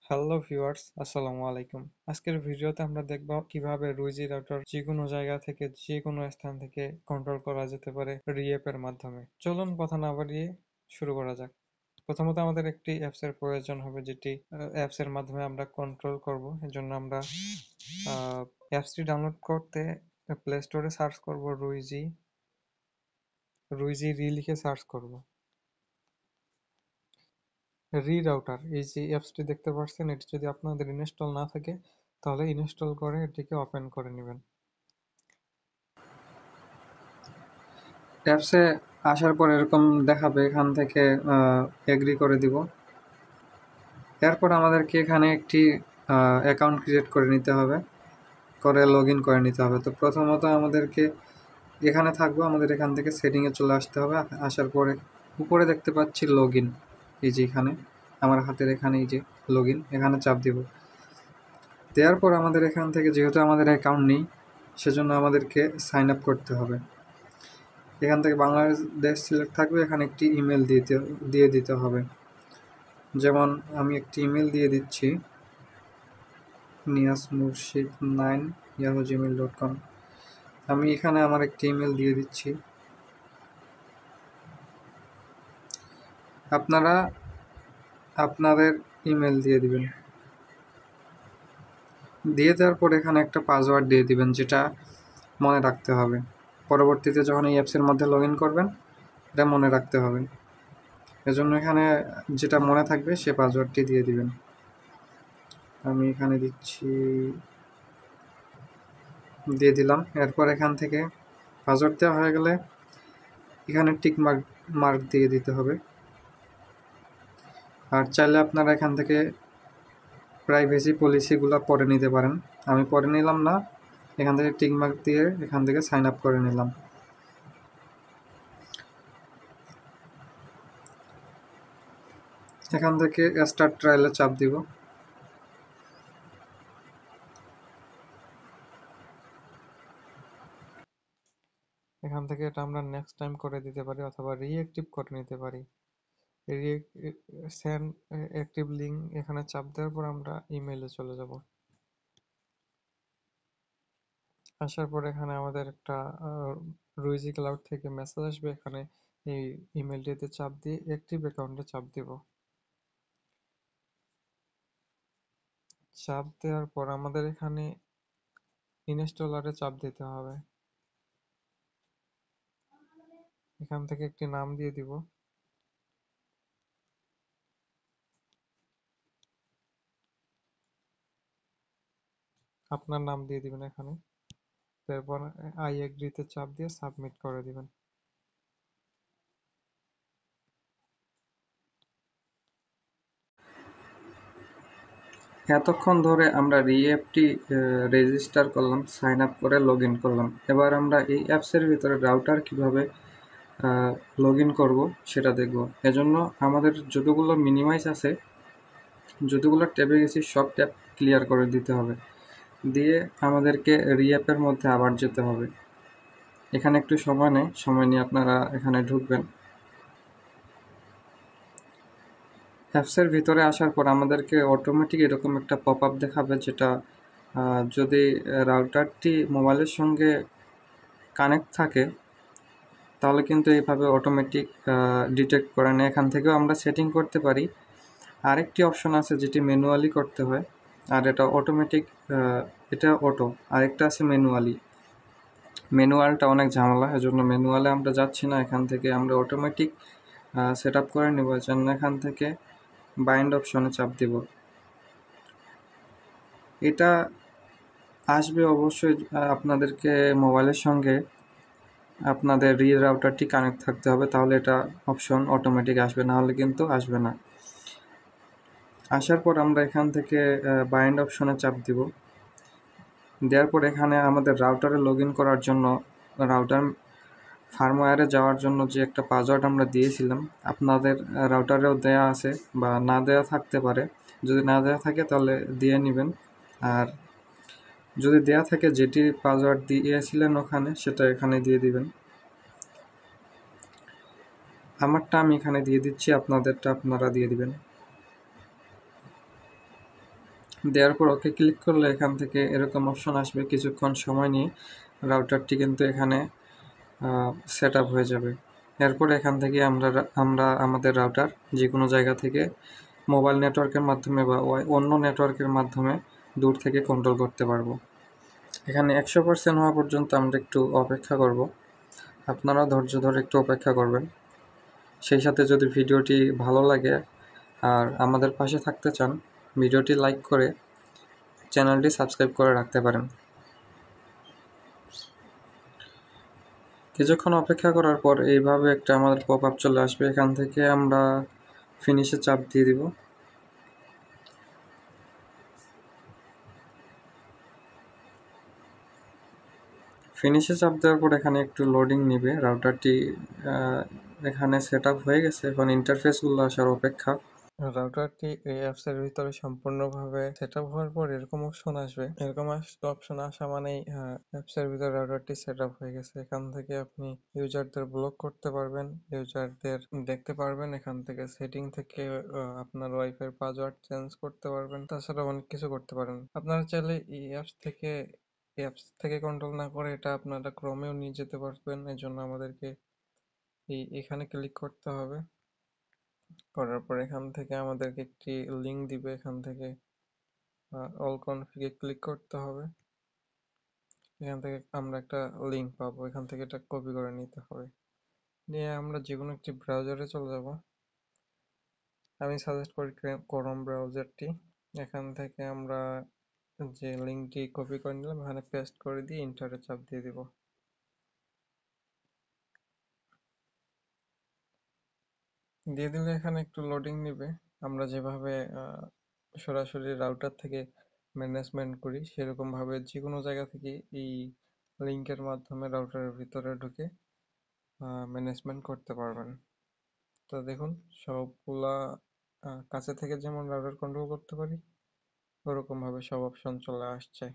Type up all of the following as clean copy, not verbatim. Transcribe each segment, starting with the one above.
Hello viewers, আসসালামু আলাইকুম। আজকের ভিডিওতে আমরা দেখব কিভাবে রুইজি রাউটার যেকোনো জায়গা থেকে যেকোনো স্থান থেকে কন্ট্রোল করা যেতে পারে রিঅ্যাপ এর মাধ্যমে। চলুন কথা না বাড়িয়ে শুরু করা যাক। প্রথমত আমাদের একটি অ্যাপস এর প্রয়োজন হবে, যেটি অ্যাপস এর মাধ্যমে আমরা কন্ট্রোল করব। এজন্য আমরা অ্যাপসটি ডাউনলোড করতে প্লে স্টোরে সার্চ করব রুইজি রি লিখে সার্চ করব। রি রাউটার, এই যে অ্যাপসটি দেখতে পাচ্ছেন, এটি যদি আপনাদের ইনস্টল না থাকে তাহলে ইনস্টল করে এটিকে ওপেন করে নেবেন। অ্যাপসে আসার পর এরকম দেখাবে, এখান থেকে এগ্রি করে দিব। এরপর আমাদেরকে এখানে একটি অ্যাকাউন্ট ক্রিয়েট করে নিতে হবে, করে লগ ইন করে নিতে হবে। তো প্রথমত আমাদেরকে এখানে থাকবো, আমাদের এখান থেকে সেটিংয়ে চলে আসতে হবে। আসার পরে উপরে দেখতে পাচ্ছি লগ ইন, এই যে এখানে আমার হাতের এখানে এই যে লগ ইন, এখানে চাপ দিব। দেওয়ার পর আমাদের এখান থেকে, যেহেতু আমাদের অ্যাকাউন্ট নেই, সেজন্য আমাদেরকে সাইন আপ করতে হবে। এখান থেকে বাংলাদেশ সিলেক্ট থাকবে, এখানে একটি ইমেল দিয়ে দিতে হবে। যেমন আমি একটি ইমেল দিয়ে দিচ্ছি, niyazmurshid9@gmail.com। আমি এখানে আমার একটি ইমেল দিয়ে দিচ্ছি। আপনারা আপনাদের ইমেল দিয়ে দিবেন। দিয়ে দেওয়ার পর এখানে একটা পাসওয়ার্ড দিয়ে দিবেন, যেটা মনে রাখতে হবে। পরবর্তীতে যখন এই অ্যাপসের মধ্যে লগ ইন করবেন, এটা মনে রাখতে হবে। এজন্য এখানে যেটা মনে থাকবে সে পাসওয়ার্ডটি দিয়ে দিবেন। আমি এখানে দিয়ে দিলাম। এরপর এখান থেকে পাসওয়ার্ড দেওয়া হয়ে গেলে এখানে টিক মার্ক দিয়ে দিতে হবে। আর চাইলে আপনারা এখান থেকে প্রাইভেসি পলিসিগুলো পড়ে নিতে পারেন। আমি পড়ে নিলাম না, এখান থেকে টিক মার্ক দিয়ে এখান থেকে সাইন আপ করে নিলাম। এখান থেকে স্টার্ট ট্রায়ালে চাপ দিব। এখান থেকে এটা আমরা নেক্সট টাইম করে দিতে পারি অথবা রিঅ্যাক্টিভ করে নিতে পারি। সেন্ড অ্যাক্টিভ লিঙ্ক এখানে চাপ দেওয়ার পর আমরা ইমেইলে চলে যাব। আসার পর এখানে আমাদের একটা রুইজি ক্লাউড থেকে মেসেজ আসবে। এখানে এই ইমেলটিতে চাপ দিয়ে অ্যাক্টিভ অ্যাকাউন্টে চাপ দিব। চাপ দেওয়ার পর আমাদের এখানে ইনস্টলারে চাপ দিতে হবে। এখান থেকে একটি নাম দিয়ে দিব। আপনার নাম দিয়ে দিবেন এখানে। তারপর আই এগ্রিতে চাপ দিয়ে সাবমিট করে দিবেন। এতক্ষণ ধরে আমরা অ্যাপটি রেজিস্টার করলাম, সাইন আপ করে লগ ইন করলাম। এবার আমরা এই অ্যাপসের ভিতরে রাউটার কিভাবে লগ ইন করবো সেটা দেখব। এজন্য আমাদের যতগুলো মিনিমাইজ আছে, যতগুলো ট্যাবে গেছি, সব ট্যাব ক্লিয়ার করে দিতে হবে। দিয়ে আমাদেরকে অ্যাপের মধ্যে আবার যেতে হবে। এখানে একটু সময় নিয়ে আপনারা এখানে ঢুকবেন। অ্যাপসের ভিতরে আসার পর আমাদেরকে অটোমেটিক এরকম একটা পপ আপ দেখাবে, যেটা যদি রাউটারটি মোবাইলের সঙ্গে কানেক্ট থাকে তাহলে কিন্তু এইভাবে অটোমেটিক ডিটেক্ট করে নেয়। এখান থেকেও আমরা সেটিং করতে পারি। আরেকটি অপশন আছে যেটি ম্যানুয়ালি করতে হয়, আর এটা অটোমেটিক, এটা অটো। আরেকটা আছে ম্যানুয়ালটা অনেক ঝামেলা, এজন্য ম্যানুয়ালে আমরা যাচ্ছি না। এখান থেকে আমরা অটোমেটিক সেট আপ করে নেব। জন্য এখান থেকে বাইন্ড অপশনে চাপ দিব। এটা আসবে অবশ্যই, আপনাদেরকে মোবাইলের সঙ্গে আপনাদের রাউটারটি কানেক্ট থাকতে হবে, তাহলে এটা অপশন অটোমেটিক আসবে, না হলে কিন্তু আসবে না। আসার পর আমরা এখান থেকে বাইন্ড অপশনে চাপ দিব। দেওয়ার পর এখানে আমাদের রাউটারে লগ ইন করার জন্য, রাউটার ফার্মওয়্যারে যাওয়ার জন্য যে একটা পাসওয়ার্ড আমরা দিয়েছিলাম, আপনাদের রাউটারেও দেয়া আছে বা না দেওয়া থাকতে পারে। যদি না দেওয়া থাকে তাহলে দিয়ে নেবেন, আর যদি দেয়া থাকে যেটি পাসওয়ার্ড দিয়েছিলেন ওখানে, সেটা এখানে দিয়ে দিবেন। আমারটা আমি এখানে দিয়ে দিচ্ছি, আপনাদেরটা আপনারা দিয়ে দিবেন। দেওয়ার পর ওকে ক্লিক করলে এখান থেকে এরকম অপশন আসবে। কিছুক্ষণ সময় নিয়ে রাউটারটি কিন্তু এখানে সেট আপ হয়ে যাবে। এরপর এখান থেকে আমরা আমাদের রাউটার যে কোনো জায়গা থেকে মোবাইল নেটওয়ার্কের মাধ্যমে বা অন্য নেটওয়ার্কের মাধ্যমে দূর থেকে কন্ট্রোল করতে পারবো। এখানে 100% হওয়া পর্যন্ত আমরা একটু অপেক্ষা করব। আপনারা ধৈর্য ধরে একটু অপেক্ষা করবেন। সেই সাথে যদি ভিডিওটি ভালো লাগে আর আমাদের পাশে থাকতে চান, ভিডিওটি লাইক করে চ্যানেলটি সাবস্ক্রাইব করে রাখতে পারেন। কিছুক্ষণ অপেক্ষা করার পর এইভাবে একটা আমাদের পপ আপ চলে আসবে। এখান থেকে আমরা ফিনিশে চাপ দিয়ে দিব। ফিনিশে চাপ দেওয়ার পর এখানে একটু লোডিং নিবে। রাউটারটি এখানে সেট আপ হয়ে গেছে, এখন ইন্টারফেসগুলো আসার অপেক্ষা। রাউটারটি এই অ্যাপস এর ভিতরে সম্পূর্ণভাবে সেটআপ হওয়ার পর এরকম অপশন আসবে। এরকম অপশন আসা মানেই অ্যাপস এর ভিতরে রাউটারটি সেটআপ হয়ে গেছে। এখান থেকে আপনি ইউজারদের ব্লক করতে পারবেন, ইউজারদের দেখতে পারবেন। এখান থেকে সেটিং থেকে আপনার ওয়াইফাই পাসওয়ার্ড চেঞ্জ করতে পারবেন। তাছাড়া অনেক কিছু করতে পারেন। আপনারা চাইলে এই অ্যাপস থেকে কন্ট্রোল না করে এটা আপনারা ক্রোমেও নিয়ে যেতে পারবেন। এই জন্য আমাদেরকে এখানে ক্লিক করতে হবে। করার পর এখান থেকে আমাদেরকে একটি লিঙ্ক দিবে। এখান থেকে অল কনফিগে ক্লিক করতে হবে। এখান থেকে আমরা একটা লিঙ্ক পাবো, এখান থেকে এটা কপি করে নিতে হবে। নিয়ে আমরা যে কোনো একটি ব্রাউজারে চলে যাব। আমি সাজেস্ট করি ক্রোম ব্রাউজারটি। এখান থেকে আমরা যে লিঙ্কটি কপি করে নিলাম এখানে পেস্ট করে দিয়ে এন্টারে চাপ দিয়ে দিব। দিয়ে দিলে এখানে একটু লোডিং নিবে। আমরা যেভাবে সরাসরি রাউটার থেকে ম্যানেজমেন্ট করি সেরকম ভাবে যে কোনো জায়গা থেকে এই লিংকের মাধ্যমে রাউটারের ভিতরে ঢুকে ম্যানেজমেন্ট করতে পারবেন। তো দেখুন সবগুলা কাছে থেকে যেমন রাউটার কন্ট্রোল করতে পারি ওরকম ভাবে সব অপশন চলে আসছে।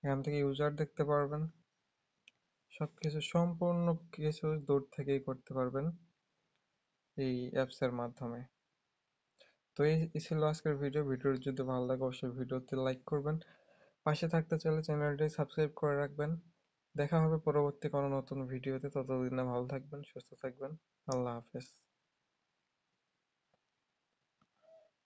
এখান থেকে ইউজার দেখতে পারবেন, সবকিছু সম্পূর্ণ কিছু দূর থেকেই করতে পারবেন এই অ্যাপস এর মাধ্যমে। তো এই ছিল আজকের ভিডিওটি যদি ভালো লাগে অবশ্যই ভিডিওতে লাইক করবেন, পাশে থাকতে চাইলে চ্যানেলটি সাবস্ক্রাইব করে রাখবেন। দেখা হবে পরবর্তী কোনো নতুন ভিডিওতে। ততদিনে ভালো থাকবেন, সুস্থ থাকবেন। আল্লাহ হাফেজ।